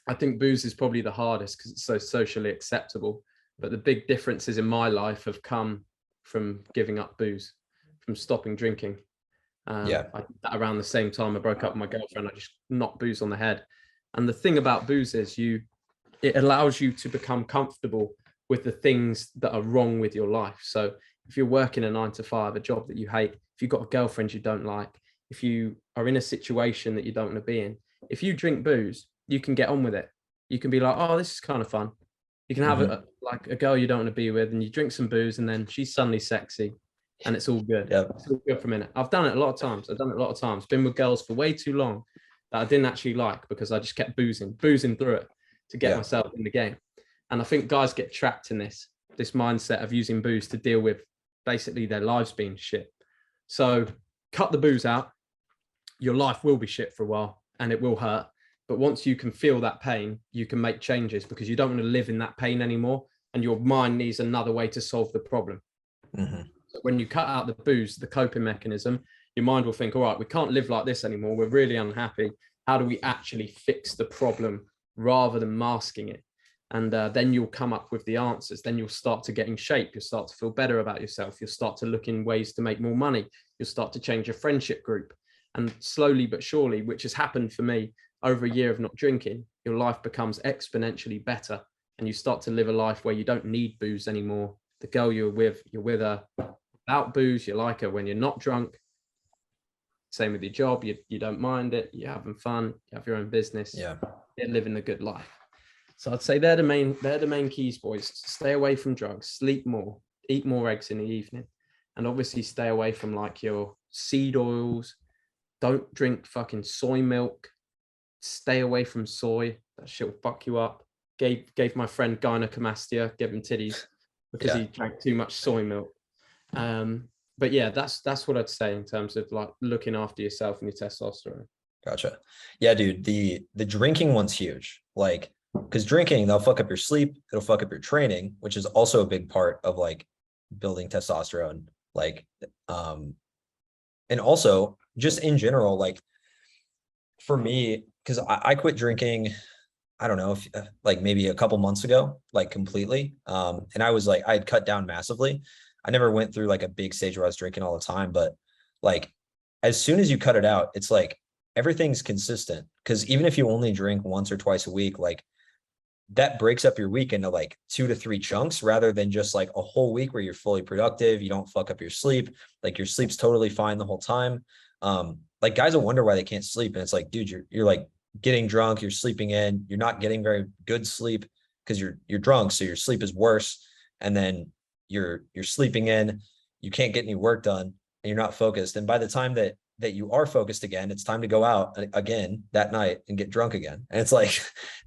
I think booze is probably the hardest because it's so socially acceptable. But the big differences in my life have come from giving up booze, from stopping drinking. Yeah. Around the same time I broke up with my girlfriend, I just knocked booze on the head. And the thing about booze is it allows you to become comfortable with the things that are wrong with your life. So if you're working a 9 to 5, a job that you hate, if you've got a girlfriend you don't like, if you are in a situation that you don't want to be in, if you drink booze, you can get on with it. You can be like, oh, this is kind of fun. You can have like a girl you don't want to be with, and you drink some booze, and then she's suddenly sexy, and it's all good. Yeah. It's all good for a minute. I've done it a lot of times. Been with girls for way too long that I didn't actually like because I just kept boozing through it to get myself in the game. And I think guys get trapped in this mindset of using booze to deal with basically their lives being shit. So cut the booze out. Your life will be shit for a while and it will hurt. But once you can feel that pain, you can make changes because you don't want to live in that pain anymore. And your mind needs another way to solve the problem. So when you cut out the booze, the coping mechanism, your mind will think, all right, we can't live like this anymore. We're really unhappy. How do we actually fix the problem rather than masking it? And then you'll come up with the answers. Then you'll start to get in shape. You'll start to feel better about yourself. You'll start to look in ways to make more money. You'll start to change your friendship group. And slowly but surely, which has happened for me over a year of not drinking, your life becomes exponentially better. And you start to live a life where you don't need booze anymore. The girl you're with her without booze. You like her when you're not drunk. Same with your job. You don't mind it. You're having fun. You have your own business. Yeah. You're living a good life. So I'd say they're the main keys, boys. Stay away from drugs, sleep more, eat more eggs in the evening, and obviously stay away from like your seed oils. Don't drink fucking soy milk. Stay away from soy. That shit will fuck you up. Gave my friend gynecomastia, gave him titties because he drank too much soy milk. But yeah, that's what I'd say in terms of like looking after yourself and your testosterone. Gotcha. Yeah, dude, the drinking one's huge. Like, because drinking, they'll fuck up your sleep, it'll fuck up your training, which is also a big part of like building testosterone. Like, and also just in general, like for me, because I quit drinking, I don't know if like maybe a couple months ago, like completely. And I was like, I had cut down massively. I never went through like a big stage where I was drinking all the time, but like as soon as you cut it out, it's like everything's consistent. Because even if you only drink once or twice a week, like that breaks up your week into like 2 to 3 chunks rather than just like a whole week where you're fully productive. You don't fuck up your sleep. Like your sleep's totally fine the whole time. Like guys will wonder why they can't sleep. And it's like, dude, you're like getting drunk, you're sleeping in, you're not getting very good sleep because you're drunk. So your sleep is worse. And then you're sleeping in, you can't get any work done and you're not focused. And by the time that you are focused again, it's time to go out again that night and get drunk again. And it's like,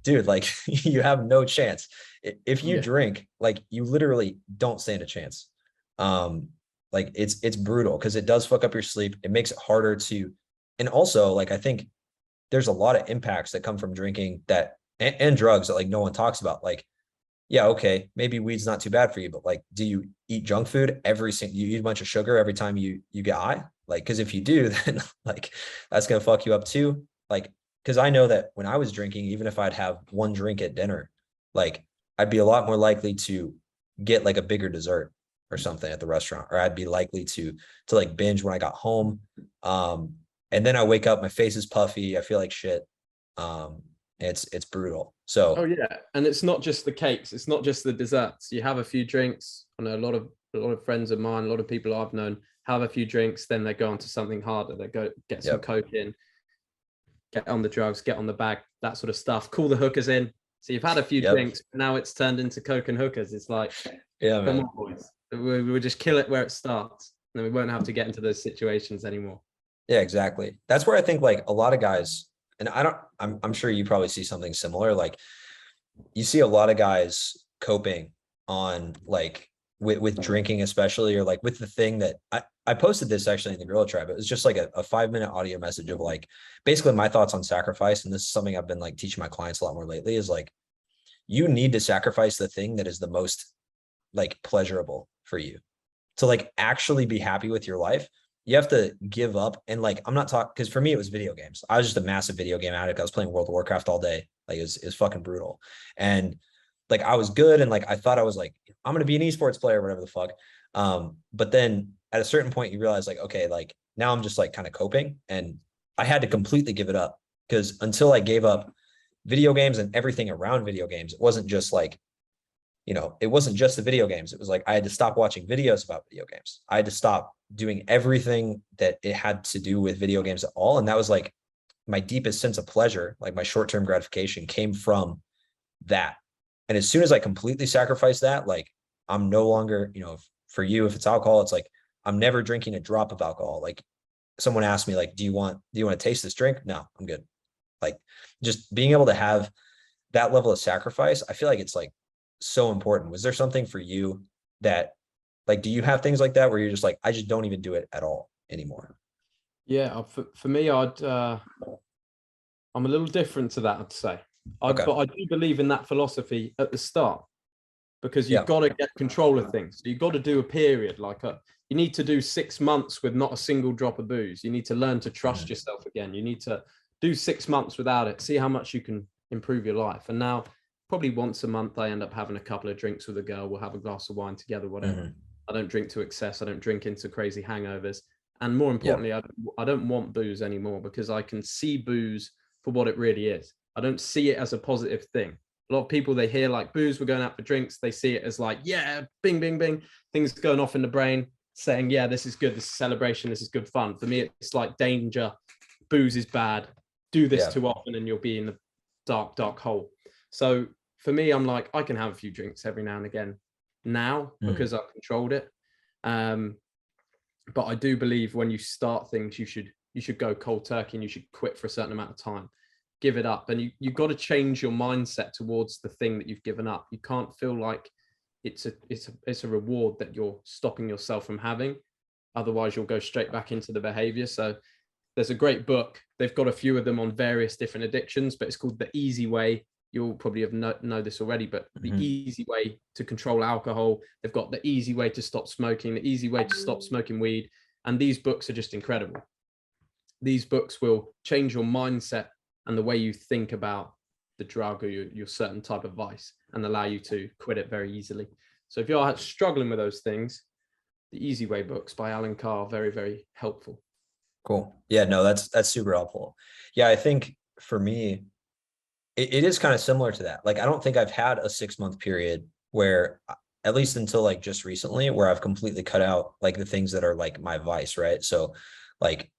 dude, like you have no chance. If you drink, like you literally don't stand a chance. Like it's brutal because it does fuck up your sleep. It makes it harder to, and also like, I think there's a lot of impacts that come from drinking that and drugs that like no one talks about. Like, yeah, okay, maybe weed's not too bad for you, but like, do you eat junk food you eat a bunch of sugar every time you get high? Like, because if you do, then like that's gonna fuck you up too. Like, because I know that when I was drinking, even if I'd have one drink at dinner, like I'd be a lot more likely to get like a bigger dessert or something at the restaurant, or I'd be likely to like binge when I got home. And then I wake up, my face is puffy, I feel like shit. It's brutal. So yeah, and it's not just the cakes, it's not just the desserts. You have a few drinks. I know a lot of friends of mine, a lot of people I've known have a few drinks, then they go on to something harder. They go get some coke in, get on the drugs, get on the bag, that sort of stuff. Call the hookers in. So you've had a few drinks, but now it's turned into coke and hookers. It's like, come on, boys. We'll just kill it where it starts, and then we won't have to get into those situations anymore. Yeah, exactly. That's where I think like a lot of guys, and I'm sure you probably see something similar. Like you see a lot of guys coping on like with drinking, especially, or like with the thing that I posted this actually in the Gorilla Tribe. It was just like a 5-minute audio message of like basically my thoughts on sacrifice. And this is something I've been like teaching my clients a lot more lately is like, you need to sacrifice the thing that is the most like pleasurable for you to like actually be happy with your life. you have to give up. And like, I'm not talking, because for me, it was video games. I was just a massive video game addict. I was playing World of Warcraft all day. Like it was fucking brutal. And like, I was good. And like, I thought I was like, I'm going to be an esports player, whatever the fuck. But then at a certain point you realize like, okay, like now I'm just like kind of coping, and I had to completely give it up, because until I gave up video games and everything around video games, it wasn't just like, it wasn't just the video games. It was like I had to stop watching videos about video games. I had to stop doing everything that it had to do with video games at all. And that was like my deepest sense of pleasure, like my short-term gratification came from that. And as soon as I completely sacrificed that, like I'm no longer, for you, if it's alcohol, it's like I'm never drinking a drop of alcohol. Like someone asked me, like, do you want to taste this drink? No, I'm good. Like just being able to have that level of sacrifice, I feel like it's like so important. Was there something for you that, like, do you have things like that where you're just like, I just don't even do it at all anymore? Yeah, for me, I'm a little different to that, I'd say. But I do believe in that philosophy at the start, because you've got to get control of things. So you've got to do a period, you need to do 6 months with not a single drop of booze. You need to learn to trust yourself again. You need to do 6 months without it, see how much you can improve your life. And now probably once a month, I end up having a couple of drinks with a girl. We'll have a glass of wine together, whatever. I don't drink to excess. I don't drink into crazy hangovers. And more importantly, I don't want booze anymore, because I can see booze for what it really is. I don't see it as a positive thing. A lot of people, they hear like booze, we're going out for drinks. They see it as like, yeah, bing, bing, bing. Things going off in the brain saying, yeah, this is good. This is celebration. This is good fun. For me, it's like danger. Booze is bad. Do this too often and you'll be in the dark, dark hole. So for me, I'm like, I can have a few drinks every now and again now because I've controlled it. But I do believe when you start things, you should go cold turkey, and you should quit for a certain amount of time, give it up. And you've got to change your mindset towards the thing that you've given up. You can't feel like it's a reward that you're stopping yourself from having. Otherwise you'll go straight back into the behavior. So there's a great book. They've got a few of them on various different addictions, but it's called The Easy Way. You'll probably have know this already, but the easy way to control alcohol. They've got The Easy Way to stop smoking, The Easy Way to stop smoking weed. And these books are just incredible. These books will change your mindset and the way you think about the drug or your certain type of vice, and allow you to quit it very easily. So if you're struggling with those things, the Easy Way books by Alan Carr are very, very helpful. Cool. Yeah, no, that's super helpful. Yeah, I think for me, it is kind of similar to that. Like, I don't think I've had a 6-month period where, at least until like just recently, where I've completely cut out like the things that are like my vice, right? So like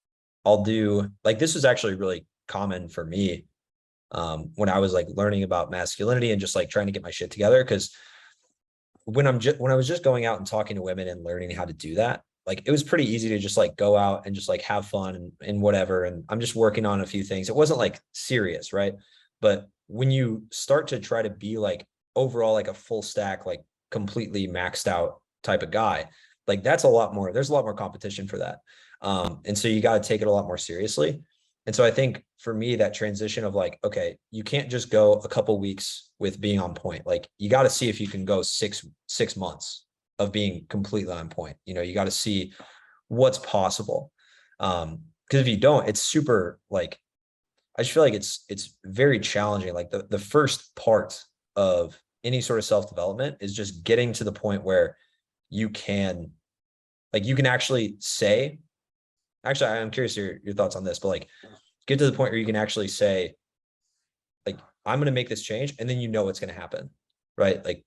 I'll do, like, this was actually really common for me when I was like learning about masculinity and just like trying to get my shit together. Because when I was just going out and talking to women and learning how to do that, like it was pretty easy to just like go out and just like have fun and whatever. And I'm just working on a few things. It wasn't like serious, right? But when you start to try to be like overall like a full stack, like completely maxed out type of guy, like there's a lot more competition for that. And so you got to take it a lot more seriously. And so I think for me, that transition of like, okay, you can't just go a couple weeks with being on point. Like you got to see if you can go six months of being completely on point. You got to see what's possible. Because if you don't, it's super like, I just feel like it's very challenging. Like the first part of any sort of self-development is just getting to the point where you can actually say, actually, I'm curious your thoughts on this, but like get to the point where you can actually say, like, I'm going to make this change, and then what's going to happen, right? Like,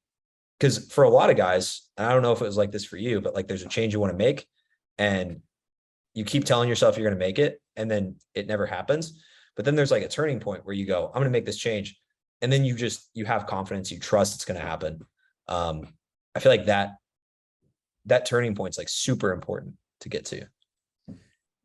because for a lot of guys, and I don't know if it was like this for you, but like there's a change you want to make and you keep telling yourself you're going to make it, and then it never happens. But then there's like a turning point where you go, I'm going to make this change. And then you have confidence, you trust it's going to happen. I feel like that turning point is like super important to get to.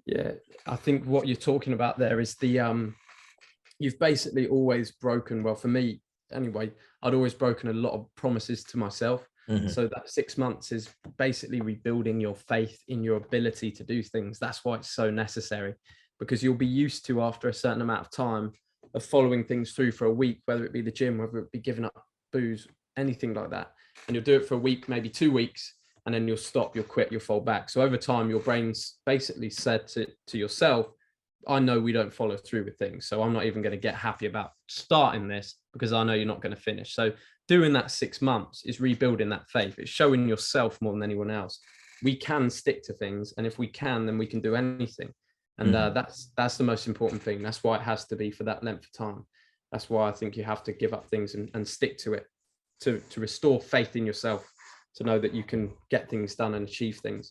Yeah, I think what you're talking about there is you've basically always broken, well, for me anyway, I'd always broken a lot of promises to myself. So that 6 months is basically rebuilding your faith in your ability to do things. That's why it's so necessary, because you'll be used to, after a certain amount of time, of following things through for a week, whether it be the gym, whether it be giving up booze, anything like that. And you'll do it for a week, maybe 2 weeks, and then you'll stop, you'll quit, you'll fall back. So over time, your brain's basically said to yourself, I know we don't follow through with things, so I'm not even going to get happy about starting this because I know you're not going to finish. So doing that 6 months is rebuilding that faith. It's showing yourself more than anyone else we can stick to things, and if we can, then we can do anything. And that's the most important thing. That's why it has to be for that length of time. That's why I think you have to give up things and stick to it, to restore faith in yourself, to know that you can get things done and achieve things.